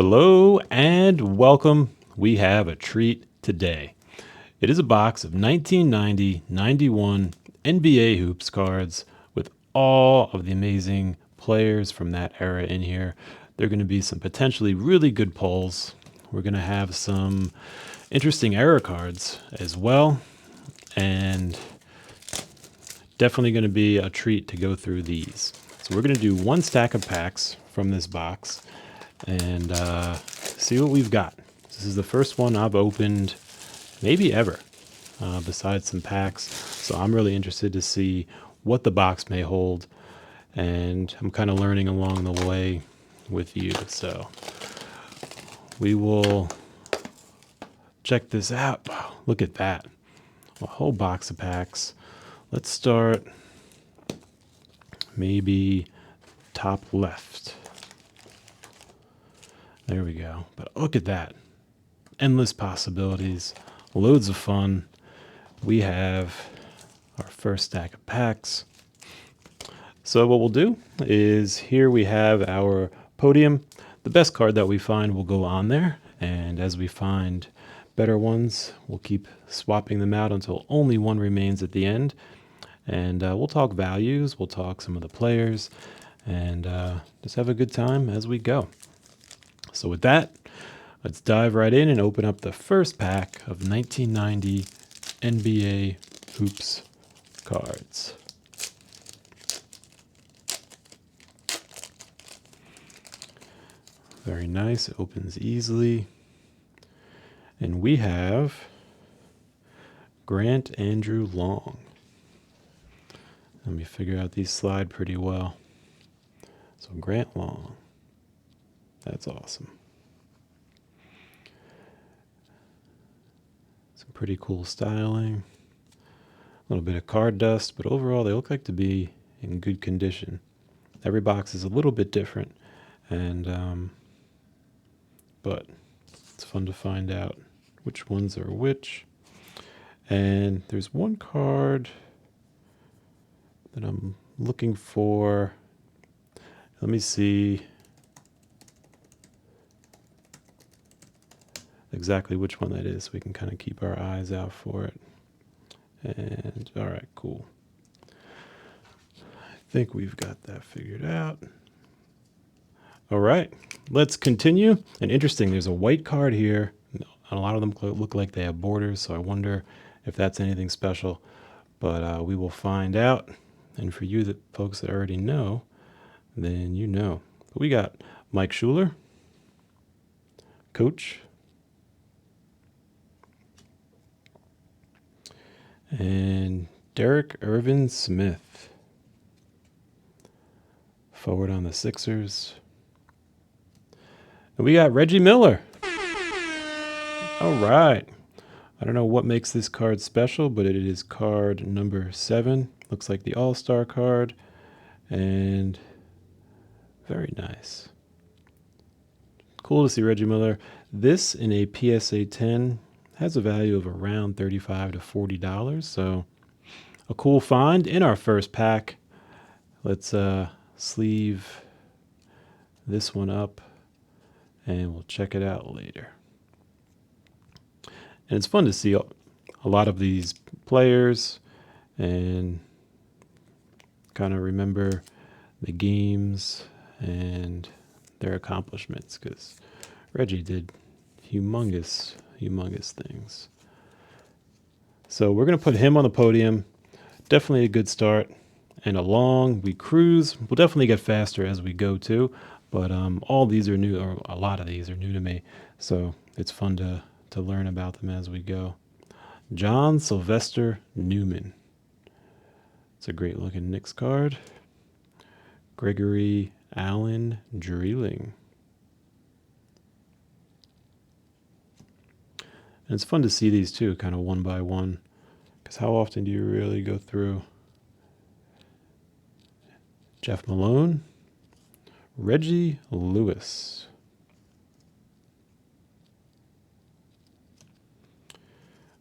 Hello and welcome. We have a treat today. It is a box of 1990-91 NBA Hoops cards with all of the amazing players from that era in here. There are going to be some potentially really good pulls. We're going to have some interesting era cards as well. And definitely going to be a treat to go through these. So we're going to do one stack of packs from this box and see what we've got. This is the first one I've opened maybe ever, besides some packs. So I'm really interested to see what the box may hold, and I'm kind of learning along the way with you. So we will check this out. Wow, look at that. A whole box of packs. Let's start maybe top left. There we go. But look at that. Endless possibilities. Loads of fun. We have our first stack of packs. So what we'll do is here we have our podium. The best card that we find will go on there. And as we find better ones, we'll keep swapping them out until only one remains at the end. And we'll talk values. We'll talk some of the players. And just have a good time as we go. So with that, let's dive right in and open up the first pack of 1990 NBA Hoops cards. Very nice. It opens easily. And we have Grant Andrew Long. Let me figure out these slide pretty well. So Grant Long. That's awesome. Some pretty cool styling. A little bit of card dust, but overall they look like to be in good condition. Every box is a little bit different, and but it's fun to find out which ones are which. And there's one card that I'm looking for. Let me see exactly which one that is so we can kind of keep our eyes out for it. And all right, cool. I think we've got that figured out. All right, let's continue. And interesting, there's a white card here. A lot of them look like they have borders, so I wonder if that's anything special. But we will find out. And for you folks that already know, then you know. But we got Mike Schuler, coach. And Derek Irvin Smith, forward on the Sixers. And we got Reggie Miller. All right. I don't know what makes this card special, but it is card number 7. Looks like the All-Star card. And very nice. Cool to see Reggie Miller. This in a PSA 10 has a value of around $35 to $40. So a cool find in our first pack. Let's sleeve this one up and we'll check it out later. And it's fun to see a lot of these players and kind of remember the games and their accomplishments, because Reggie did humongous things. So we're going to put him on the podium. Definitely a good start. And along we cruise. We'll definitely get faster as we go too. But all these are new, or a lot of these are new to me. So it's fun to learn about them as we go. John Sylvester Newman. It's a great looking Knicks card. Gregory Allen Drilling. And it's fun to see these too, kind of one by one, because how often do you really go through? Jeff Malone, Reggie Lewis.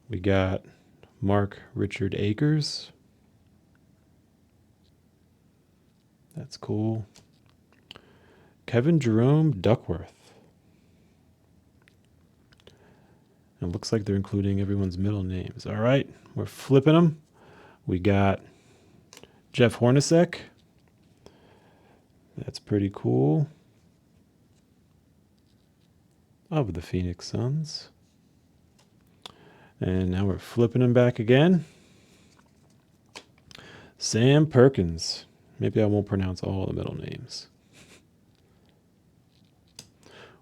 We got Mark Richard Akers. That's cool. Kevin Jerome Duckworth. It looks like they're including everyone's middle names. All right, we're flipping them. We got Jeff Hornacek. That's pretty cool. Of the Phoenix Suns. And now we're flipping them back again. Sam Perkins. Maybe I won't pronounce all the middle names.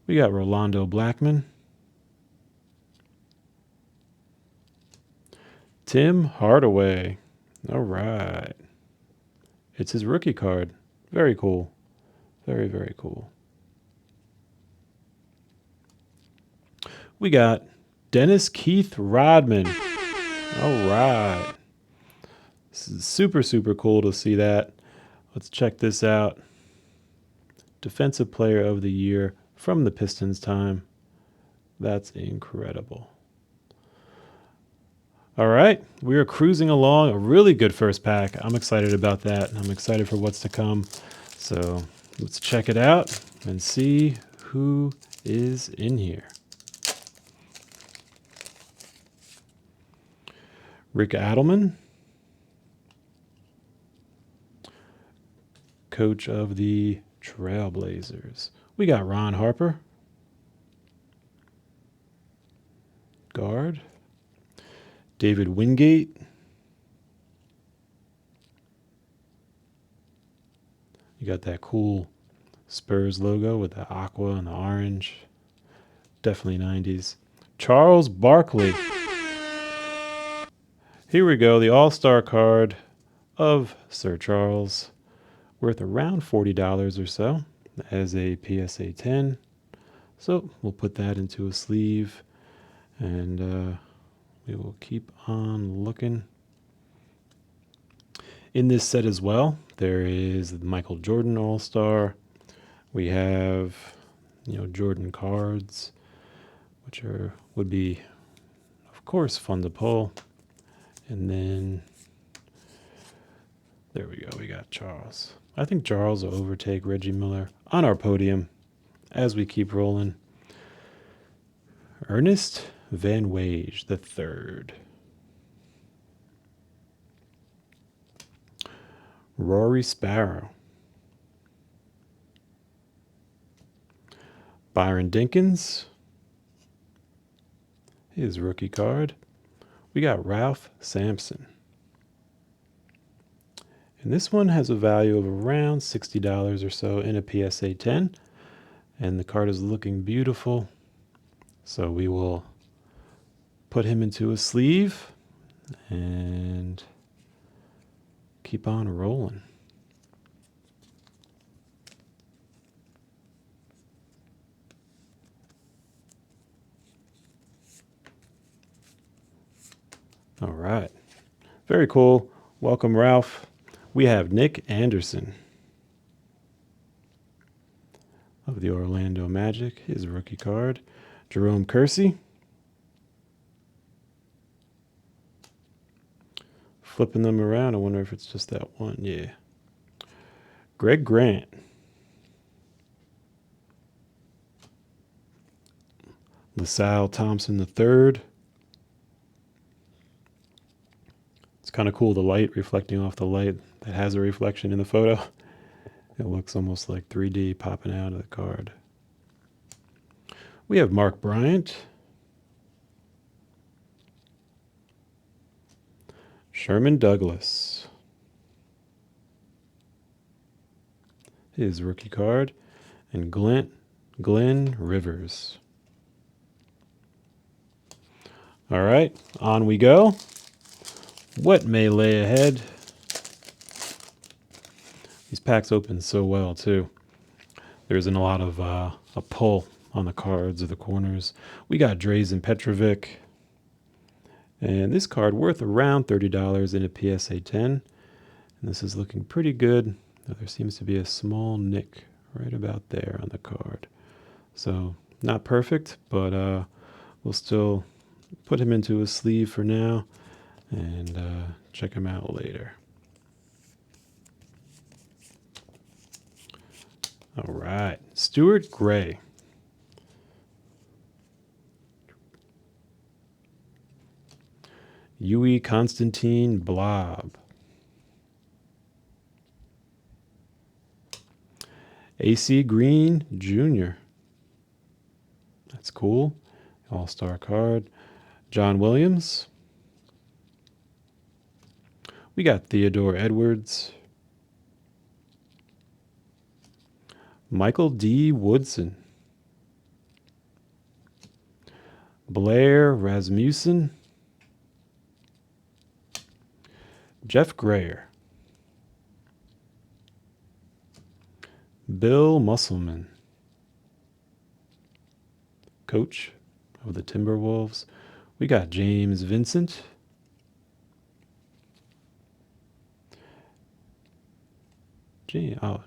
We got Rolando Blackman. Tim Hardaway. All right. It's his rookie card. Very cool. Very, very cool. We got Dennis Keith Rodman. All right. This is super, super cool to see that. Let's check this out. Defensive Player of the Year from the Pistons time. That's incredible. All right, we are cruising along. A really good first pack. I'm excited about that. I'm excited for what's to come. So let's check it out and see who is in here. Rick Adelman, coach of the Trailblazers. We got Ron Harper, guard. David Wingate. You got that cool Spurs logo with the aqua and the orange. Definitely 90s. Charles Barkley. Here we go, the All-Star card of Sir Charles, worth around $40 or so as a PSA 10. So we'll put that into a sleeve, and we will keep on looking. In this set as well, there is the Michael Jordan All-Star. We have, Jordan cards, which would be, of course, fun to pull. And then there we go. We got Charles. I think Charles will overtake Reggie Miller on our podium as we keep rolling. Ernest Van Wage III. Rory Sparrow. Byron Dinkins. His rookie card. We got Ralph Sampson. And this one has a value of around $60 or so in a PSA 10. And the card is looking beautiful. So we will put him into a sleeve and keep on rolling. All right. Very cool. Welcome, Ralph. We have Nick Anderson of the Orlando Magic, his rookie card. Jerome Kersey. Flipping them around. I wonder if it's just that one. Yeah. Greg Grant. LaSalle Thompson III. It's kind of cool, the light reflecting off the light that has a reflection in the photo. It looks almost like 3D popping out of the card. We have Mark Bryant. Sherman Douglas. His rookie card. And Glenn Rivers. All right, on we go. What may lay ahead? These packs open so well, too. There isn't a lot of a pull on the cards or the corners. We got Drazen Petrovic. And this card worth around $30 in a PSA 10. And this is looking pretty good. There seems to be a small nick right about there on the card. So not perfect, but we'll still put him into a sleeve for now and check him out later. All right, Stuart Gray. Huey Constantine Blob. AC Green Jr. That's cool. All-star card. John Williams. We got Theodore Edwards. Michael D. Woodson. Blair Rasmussen. Jeff Grayer. Bill Musselman. Coach of the Timberwolves. We got James Vincent.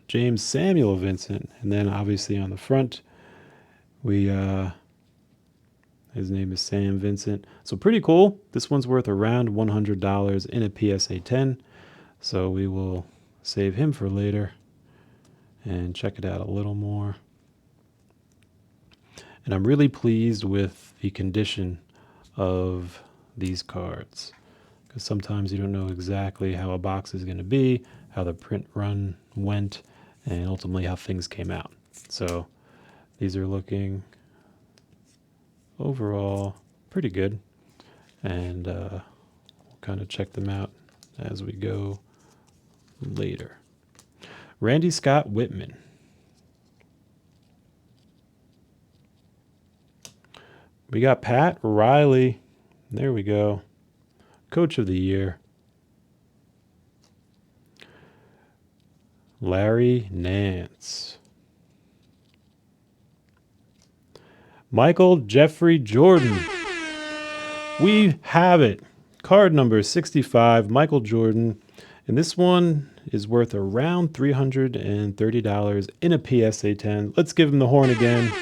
James Samuel Vincent. And then obviously on the front, his name is Sam Vincent. So pretty cool. This one's worth around $100 in a PSA 10. So we will save him for later and check it out a little more. And I'm really pleased with the condition of these cards, because sometimes you don't know exactly how a box is going to be, how the print run went, and ultimately how things came out. So these are looking overall pretty good, and we'll kind of check them out as we go later. Randy Scott Whitman. We got Pat Riley. There we go. Coach of the Year. Larry Nance. Michael Jeffrey Jordan. We have it. Card number 65, Michael Jordan. And this one is worth around $330 in a PSA 10. Let's give him the horn again.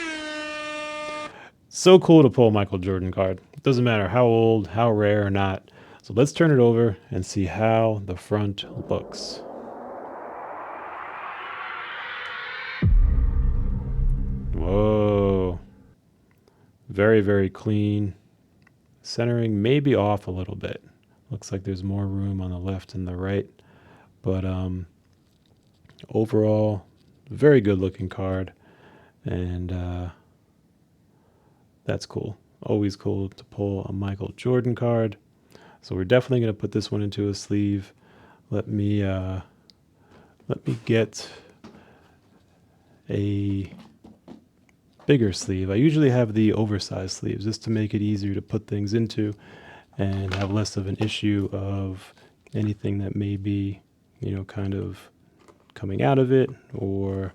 So cool to pull a Michael Jordan card. Doesn't matter how old, how rare or not. So let's turn it over and see how the front looks. Whoa. Very, very clean. Centering may be off a little bit. Looks like there's more room on the left and the right. But overall, very good looking card. And that's cool. Always cool to pull a Michael Jordan card. So we're definitely going to put this one into a sleeve. Let me get a bigger sleeve. I usually have the oversized sleeves just to make it easier to put things into and have less of an issue of anything that may be, kind of coming out of it or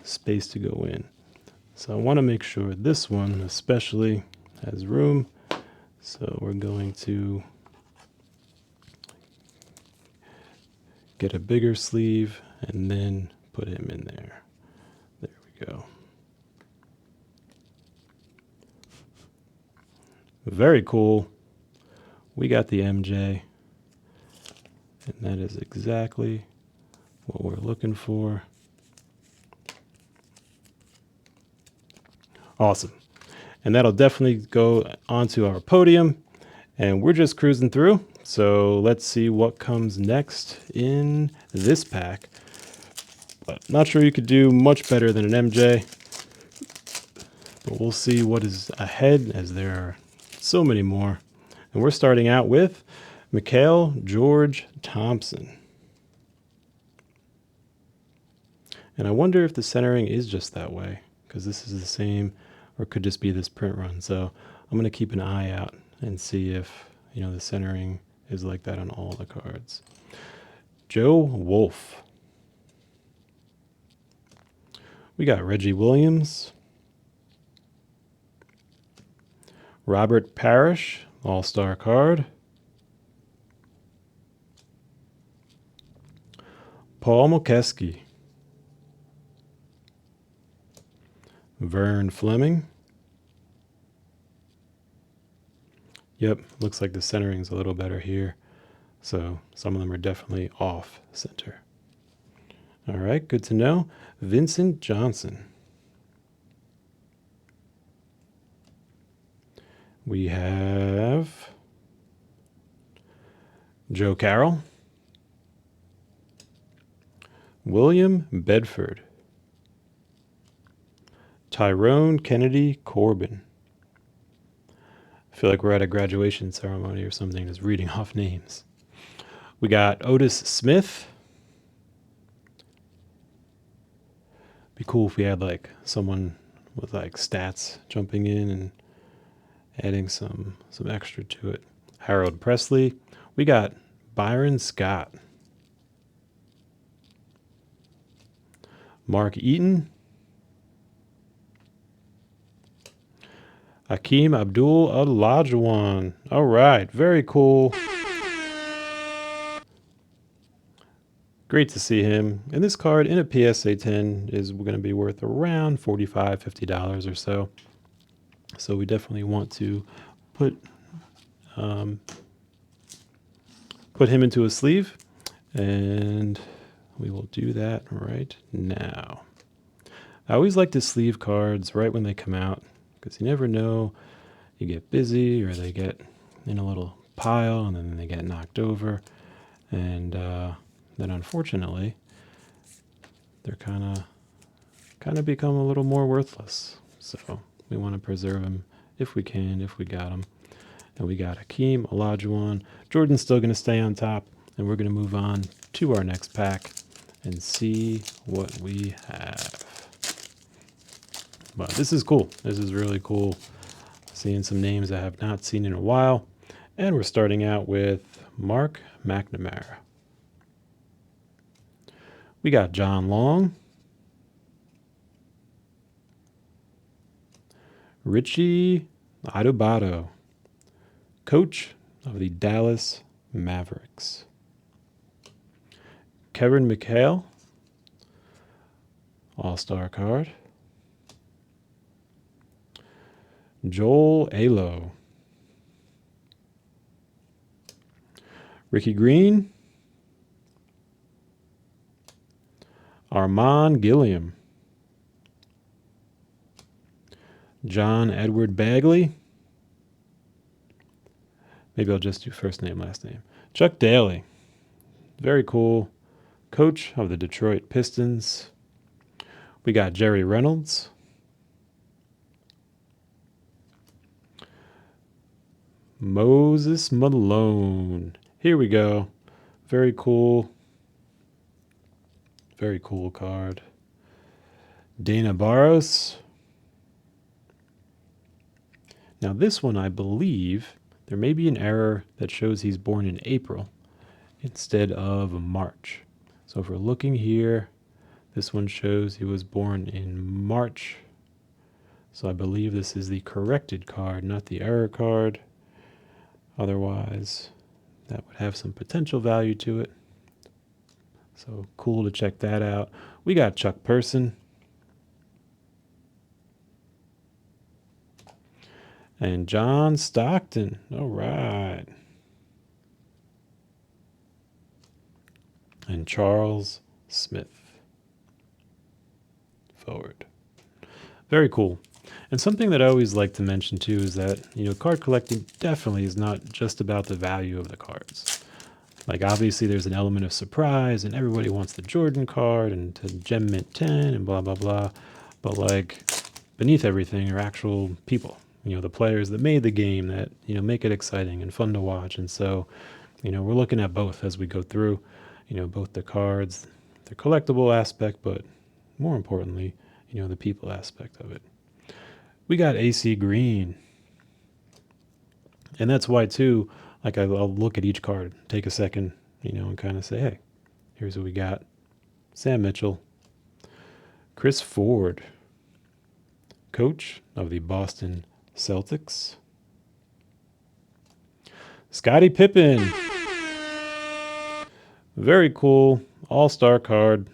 space to go in. So I want to make sure this one especially has room. So we're going to get a bigger sleeve and then put him in there. There we go. Very cool. We got the MJ. And that is exactly what we're looking for. Awesome. And that'll definitely go onto our podium. And we're just cruising through. So let's see what comes next in this pack. But not sure you could do much better than an MJ. But we'll see what is ahead, as there are so many more. And we're starting out with Mikhail George Thompson. And I wonder if the centering is just that way, because this is the same, or it could just be this print run. So I'm going to keep an eye out and see if, the centering is like that on all the cards. Joe Wolf. We got Reggie Williams. Robert Parrish, all-star card. Paul Mokeski. Vern Fleming. Yep, looks like the centering's a little better here. So some of them are definitely off center. All right, good to know. Vincent Johnson. We have Joe Carroll, William Bedford, Tyrone Kennedy Corbin. I feel like we're at a graduation ceremony or something, just reading off names. We got Otis Smith. Be cool if we had like someone with like stats jumping in and adding some extra to it. Harold Presley. We got Byron Scott, Mark Eaton, Hakeem Abdul Olajuwon. All right, very cool. Great to see him. And this card in a PSA 10 is going to be worth around $45, $50 or so. So we definitely want to put him into a sleeve, and we will do that right now. I always like to sleeve cards right when they come out because you never know. You get busy or they get in a little pile and then they get knocked over. And then unfortunately, they're kind of become a little more worthless. So we want to preserve them if we can, if we got them. And we got Hakeem Olajuwon. Jordan's still going to stay on top, and we're going to move on to our next pack and see what we have. But this is cool. This is really cool. Seeing some names I have not seen in a while. And we're starting out with Mark McNamara. We got John Long, Richie Adubato, coach of the Dallas Mavericks. Kevin McHale, All-Star card. Joel Alo. Ricky Green. Armand Gilliam. John Edward Bagley. Maybe I'll just do first name, last name. Chuck Daly. Very cool. Coach of the Detroit Pistons. We got Jerry Reynolds. Moses Malone. Here we go. Very cool. Very cool card. Dana Barros. Now this one, I believe, there may be an error that shows he's born in April instead of March. So if we're looking here, this one shows he was born in March. So I believe this is the corrected card, not the error card. Otherwise, that would have some potential value to it. So cool to check that out. We got Chuck Person. And John Stockton. All right. And Charles Smith. Forward. Very cool. And something that I always like to mention too is that, card collecting definitely is not just about the value of the cards. Like obviously there's an element of surprise and everybody wants the Jordan card and to gem mint 10 and blah, blah, blah. But like beneath everything are actual people, the players that made the game that, make it exciting and fun to watch. And so, we're looking at both as we go through, both the cards, the collectible aspect, but more importantly, the people aspect of it. We got AC Green. And that's why too, like I'll look at each card, take a second, and kind of say, hey, here's what we got. Sam Mitchell. Chris Ford, coach of the Boston Celtics. Scottie Pippen. Very cool. All-star card.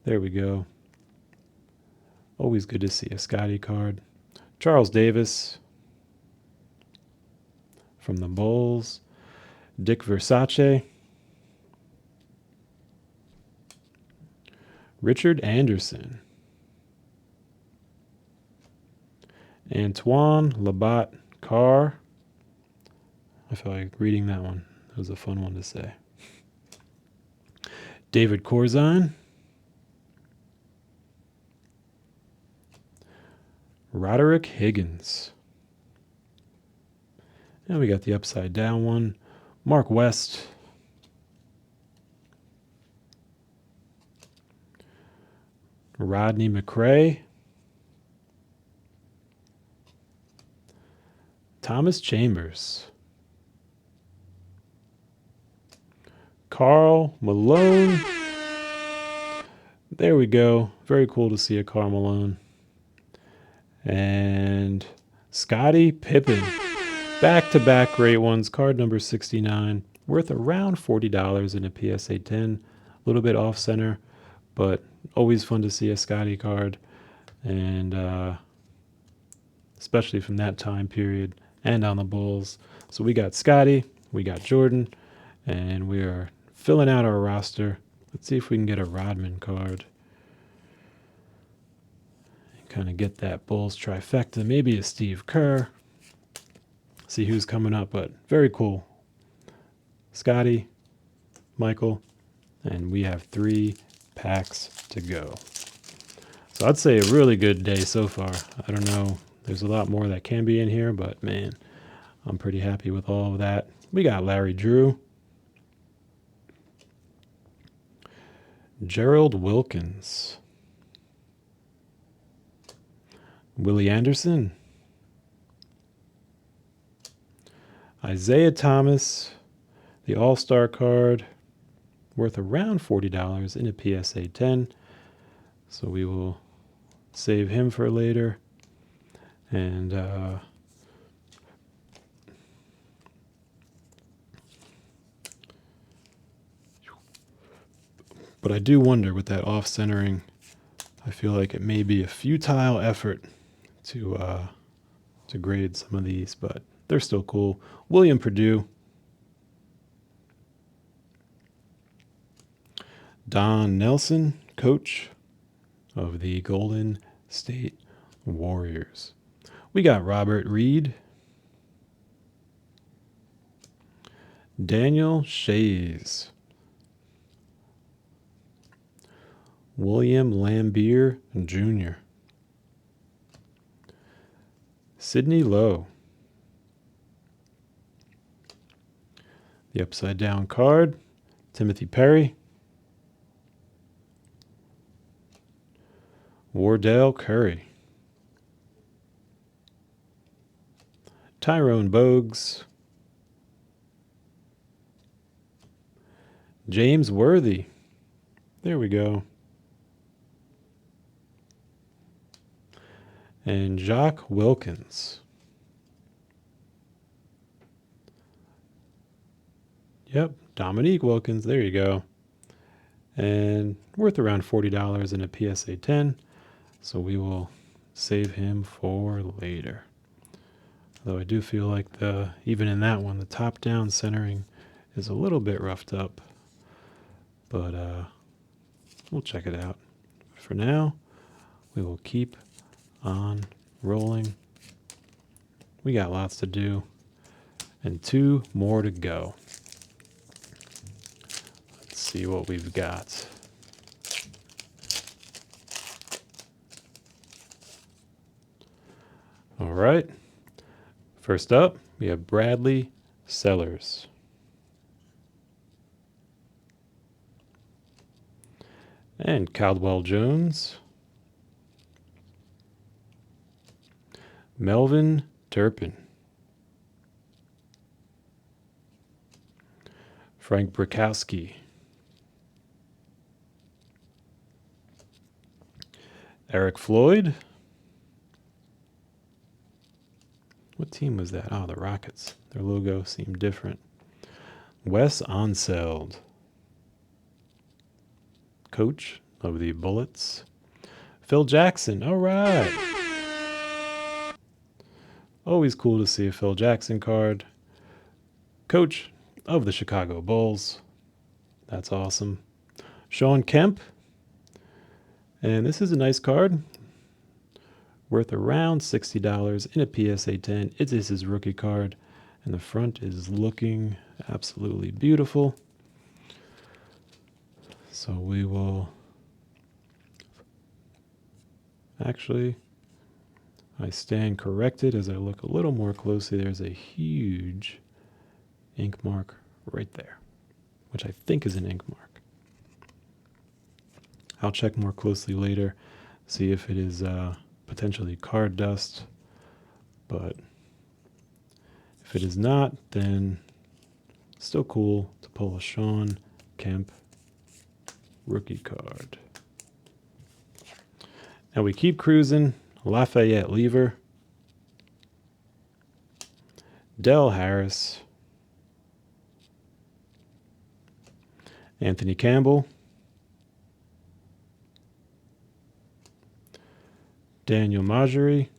There we go. Always good to see a Scottie card. Charles Davis from the Bulls. Dick Versace. Richard Anderson. Antoine Labat Carr. I felt like reading that one. It was a fun one to say. David Corzine. Roderick Higgins. And we got the upside down one. Mark West. Rodney McRae. Thomas Chambers. Karl Malone. There we go. Very cool to see a Karl Malone. And Scottie Pippen. Back-to-back great ones. Card number 69. Worth around $40 in a PSA 10. A little bit off-center, but always fun to see a Scottie card. And especially from that time period and on the Bulls. So we got Scottie, we got Jordan, and we are filling out our roster. Let's see if we can get a Rodman card. Kind of get that Bulls trifecta. Maybe a Steve Kerr. See who's coming up, but very cool. Scottie, Michael, and we have 3 packs to go. So I'd say a really good day so far. I don't know. There's a lot more that can be in here, but man, I'm pretty happy with all of that. We got Larry Drew. Gerald Wilkins. Willie Anderson. Isaiah Thomas, the All-Star card, worth around $40 in a PSA 10. So we will save him for later. And but I do wonder with that off-centering, I feel like it may be a futile effort to grade some of these, but they're still cool. William Perdue. Don Nelson, coach of the Golden State Warriors. We got Robert Reed. Daniel Shays. William Lambier Jr. Sidney Lowe. The upside down card, Timothy Perry. Wardell Curry. Tyrone Bogues. James Worthy. There we go. And Jacques Wilkins. Yep, Dominique Wilkins. There you go. And worth around $40 in a PSA 10. So we will save him for later. Though I do feel like even in that one, the top-down centering is a little bit roughed up. But we'll check it out. For now, we will keep on rolling. We got lots to do. And 2 more to go. Let's see what we've got. All right. First up, we have Bradley Sellers. And Caldwell Jones. Melvin Turpin. Frank Brakowski. Eric Floyd. What team was that? Oh, the Rockets. Their logo seemed different. Wes Onseld. Coach of the Bullets. Phil Jackson. All right. Always cool to see a Phil Jackson card. Coach of the Chicago Bulls. That's awesome. Shawn Kemp. And this is a nice card. Worth around $60 in a PSA 10. It is his rookie card. And the front is looking absolutely beautiful. So we will actually, I stand corrected as I look a little more closely. There's a huge ink mark right there, which I think is an ink mark. I'll check more closely later, see if it is potentially card dust, but if it is not, then still cool to pull a Shawn Kemp rookie card. Now we keep cruising. Lafayette Lever, Del Harris, Anthony Campbell, Daniel Marjorie,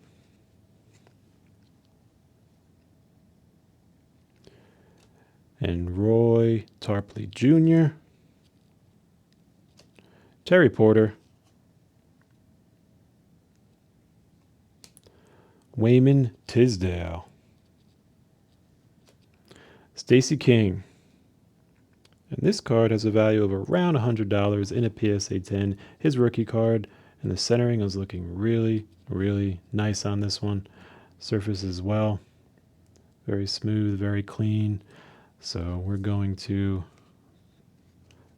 and Roy Tarpley Jr., Terry Porter, Wayman Tisdale, Stacey King. And this card has a value of around $100 in a PSA 10. His rookie card, and the centering is looking really, really nice on this one. Surface as well. Very smooth, very clean. So we're going to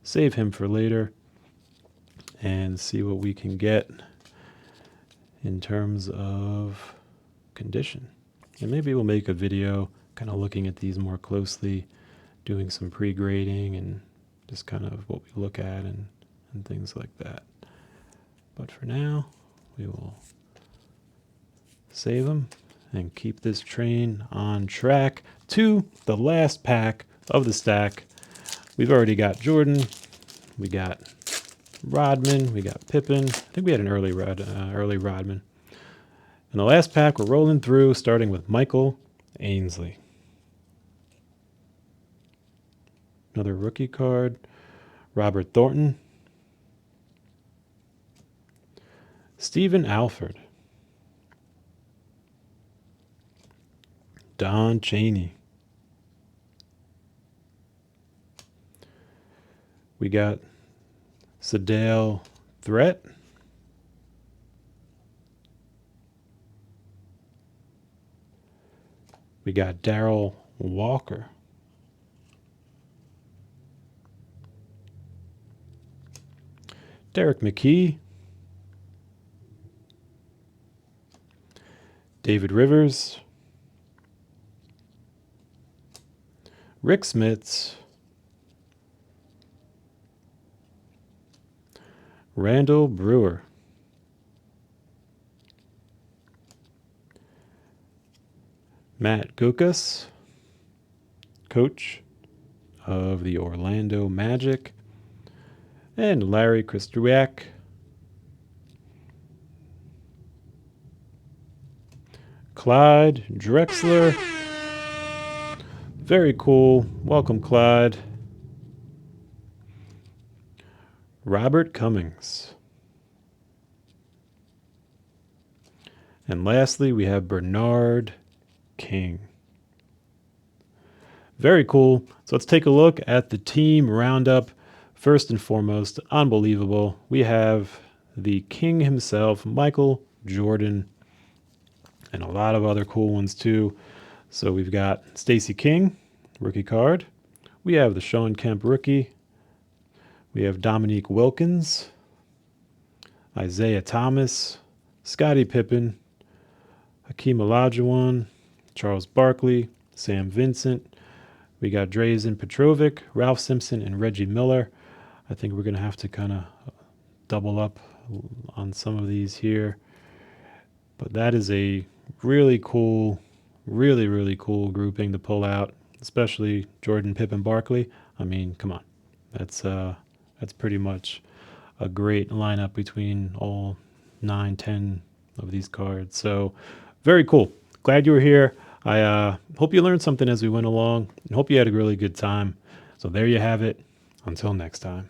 save him for later and see what we can get in terms of condition. And maybe we'll make a video kind of looking at these more closely, doing some pre-grading and just kind of what we look at and things like that. But for now, we will save them and keep this train on track to the last pack of the stack. We've already got Jordan, we got Rodman, we got Pippen. I think we had an early Rodman. And the last pack we're rolling through, starting with Michael Ainsley. Another rookie card, Robert Thornton, Stephen Alford, Don Chaney. We got Sedale Threat, we got Darrell Walker, Derek McKee, David Rivers, Rick Smits, Randall Brewer, Matt Gukas, coach of the Orlando Magic, and Larry Kristruak, Clyde Drexler. Very cool. Welcome, Clyde. Robert Cummings. And lastly, we have Bernard King. Very cool. So let's take a look at the team roundup. First and foremost, unbelievable. We have the king himself, Michael Jordan, and a lot of other cool ones too. So we've got Stacey King, rookie card. We have the Shawn Kemp rookie. We have Dominique Wilkins, Isaiah Thomas, Scottie Pippen, Hakeem Olajuwon, Charles Barkley, Sam Vincent. We got Drazen Petrovic, Ralph Simpson, and Reggie Miller. I think we're going to have to kind of double up on some of these here. But that is a really cool, really cool grouping to pull out, especially Jordan, Pippen, Barkley. I mean, come on. That's pretty much a great lineup between all 9, 10 of these cards. So very cool. Glad you were here. I hope you learned something as we went along and hope you had a really good time. So there you have it. Until next time.